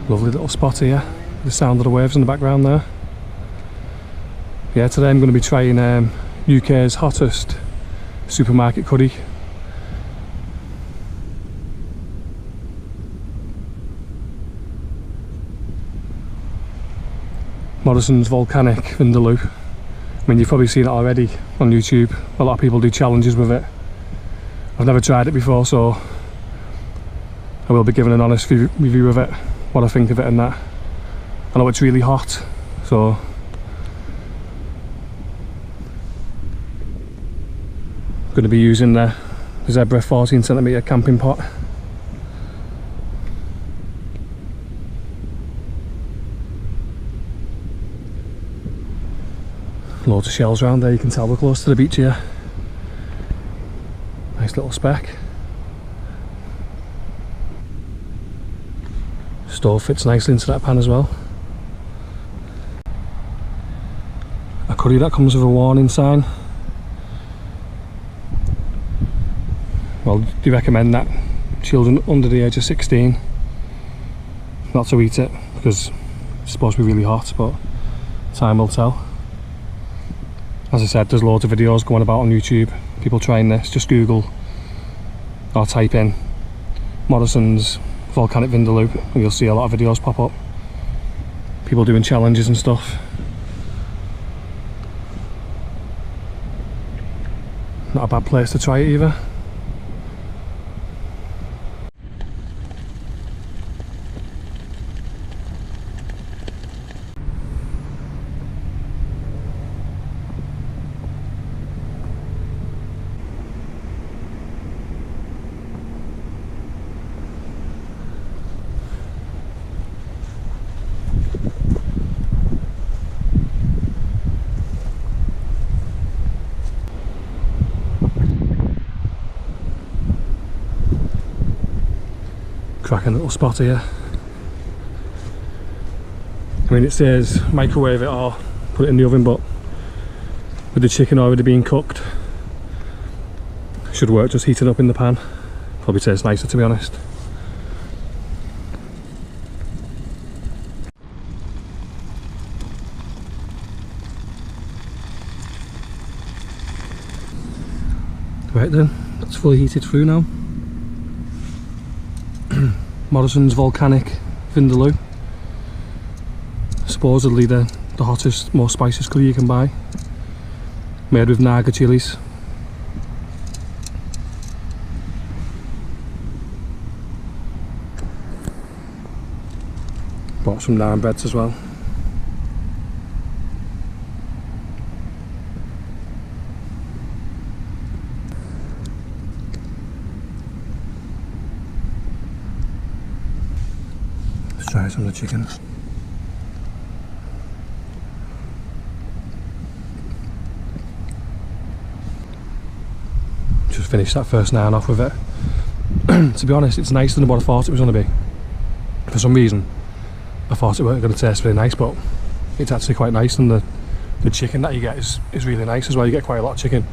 Lovely little spot here, the sound of the waves in the background there. Yeah, today I'm going to be trying UK's hottest supermarket curry. Morrison's volcanic vindaloo. I mean, you've probably seen it already on YouTube. A lot of people do challenges with it. I've never tried it before, so I will be giving an honest review of it, what I think of it and that. I know it's really hot, so I'm going to be using the Zebra 14cm camping pot. Loads of shells around there, you can tell we're close to the beach here. Nice little speck. Stove fits nicely into that pan as well. A curry that comes with a warning sign. Well, do you recommend that children under the age of 16 not to eat it because it's supposed to be really hot, but time will tell. As I said, there's loads of videos going about on YouTube, people trying this. Just Google or type in Morrison's volcanic vindaloo and you'll see a lot of videos pop up. People doing challenges and stuff. Not a bad place to try it either. Cracking little spot here. I mean, it says microwave it or put it in the oven, but with the chicken already being cooked, should work just heating up in the pan. Probably tastes nicer, to be honest. Right then, it's fully heated through now. Morrison's volcanic vindaloo. Supposedly the hottest, most spiciest curry you can buy. Made with Naga chilies. Bought some naan breads as well. Try some of the chicken. Just finished that first naan off with it. To be honest, it's nicer than what I thought it was going to be. For some reason, I thought it weren't going to taste very nice, but it's actually quite nice, and the chicken that you get is really nice as well. You get quite a lot of chicken.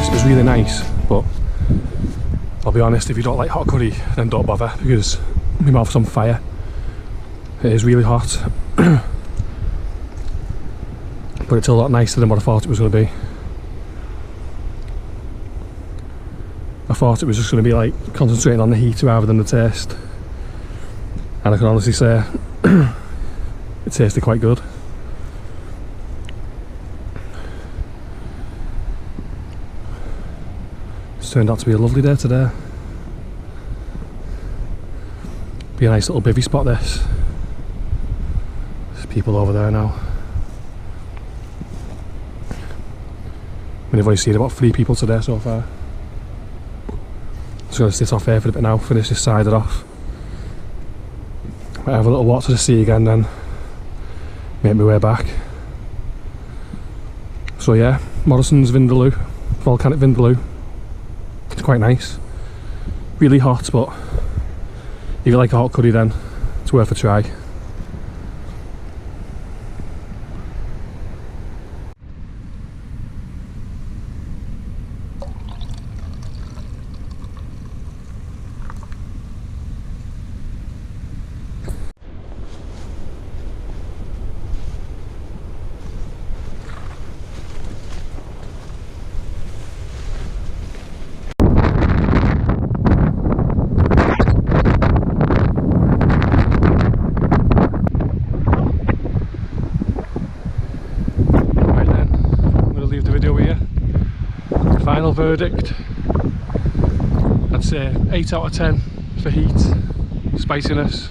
It was really nice, but I'll be honest, if you don't like hot curry, then don't bother, because my mouth's on fire. It is really hot. But it's a lot nicer than what I thought it was going to be. I thought it was just going to be like concentrating on the heat rather than the taste, and I can honestly say it tasted quite good. It's turned out to be a lovely day today. Be a nice little bivvy spot this. There's people over there now. I mean, I've only seen about 3 people today so far. Just going to sit off here for a bit now, finish this side off. Might have a little walk to the sea again, then make my way back. So yeah, Morrison's vindaloo, volcanic vindaloo. It's quite nice. Really hot, but if you like a hot curry, then it's worth a try. Final verdict, I'd say 8 out of 10 for heat, spiciness,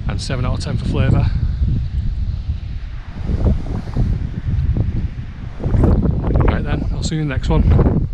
and 7 out of 10 for flavour. Right then, I'll see you in the next one.